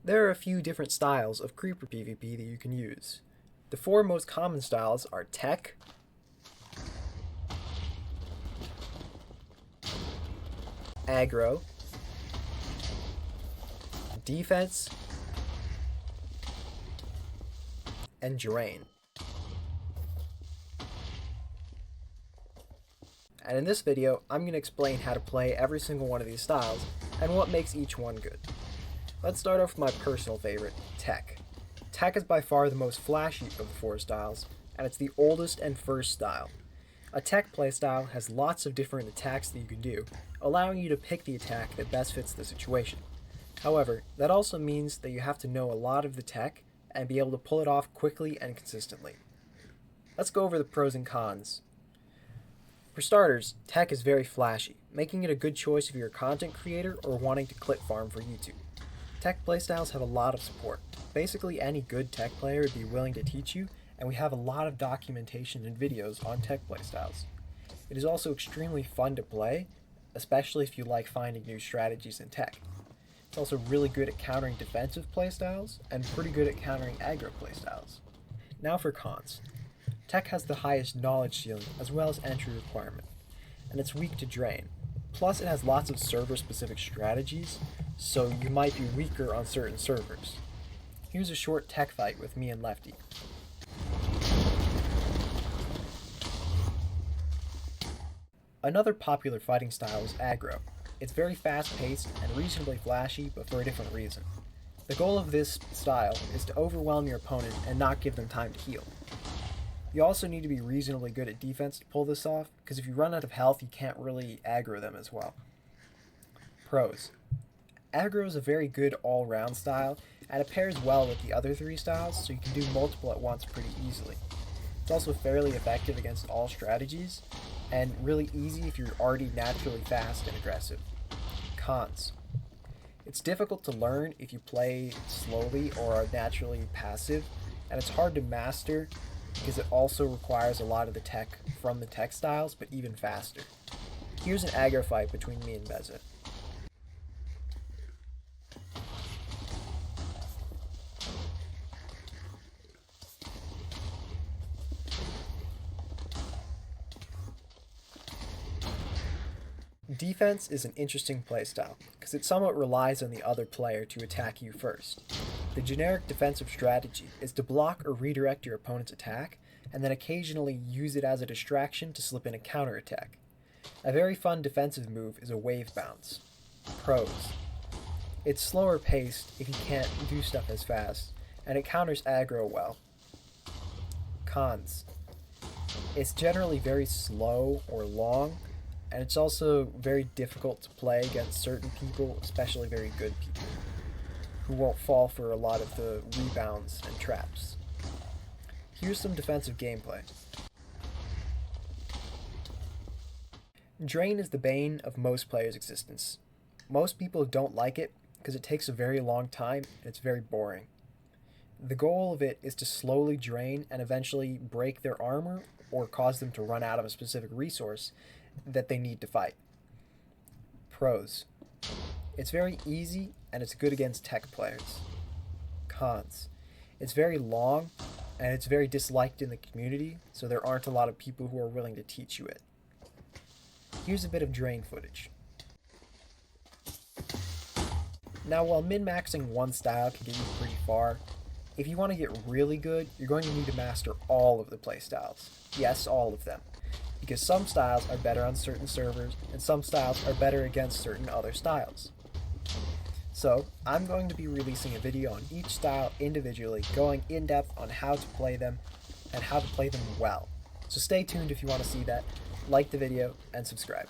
There are a few different styles of creeper PvP that you can use. The four most common styles are Tech, Agro, Defense, and Drain. And in this video, I'm going to explain how to play every single one of these styles and what makes each one good. Let's start off with my personal favorite, Tech. Tech is by far the most flashy of the four styles, and it's the oldest and first style. A Tech playstyle has lots of different attacks that you can do, allowing you to pick the attack that best fits the situation. However, that also means that you have to know a lot of the tech and be able to pull it off quickly and consistently. Let's go over the pros and cons. For starters, Tech is very flashy, making it a good choice if you're a content creator or wanting to clip farm for YouTube. Tech playstyles have a lot of support. Basically any good tech player would be willing to teach you, and we have a lot of documentation and videos on tech playstyles. It is also extremely fun to play, especially if you like finding new strategies in tech. It's also really good at countering defensive playstyles, and pretty good at countering aggro playstyles. Now for cons. Tech has the highest knowledge ceiling as well as entry requirement, and it's weak to drain. Plus it has lots of server-specific strategies, so you might be weaker on certain servers. Here's a short tech fight with me and Lefty. Another popular fighting style is Agro. It's very fast-paced and reasonably flashy, but for a different reason. The goal of this style is to overwhelm your opponent and not give them time to heal. You also need to be reasonably good at defense to pull this off, because if you run out of health, you can't really aggro them as well. Pros. Agro is a very good all-round style, and it pairs well with the other three styles, so you can do multiple at once pretty easily. It's also fairly effective against all strategies, and really easy if you're already naturally fast and aggressive. Cons. It's difficult to learn if you play slowly or are naturally passive, and it's hard to master because it also requires a lot of the tech from the tech styles, but even faster. Here's an aggro fight between me and Beza. Defense is an interesting playstyle, because it somewhat relies on the other player to attack you first. The generic defensive strategy is to block or redirect your opponent's attack, and then occasionally use it as a distraction to slip in a counterattack. A very fun defensive move is a wave bounce. Pros. It's slower paced if you can't do stuff as fast, and it counters aggro well. Cons. It's generally very slow or long, and it's also very difficult to play against certain people, especially very good people, who won't fall for a lot of the rebounds and traps. Here's some defensive gameplay. Drain is the bane of most players' existence. Most people don't like it because it takes a very long time and it's very boring. The goal of it is to slowly drain and eventually break their armor or cause them to run out of a specific resource that they need to fight. Pros. It's very easy and it's good against tech players. Cons. It's very long and it's very disliked in the community, so there aren't a lot of people who are willing to teach you it. Here's a bit of drain footage. Now, while min-maxing one style can get you pretty far, if you want to get really good, you're going to need to master all of the playstyles. Yes, all of them. Because some styles are better on certain servers, and some styles are better against certain other styles. So, I'm going to be releasing a video on each style individually, going in depth on how to play them, and how to play them well. So stay tuned if you want to see that, like the video, and subscribe.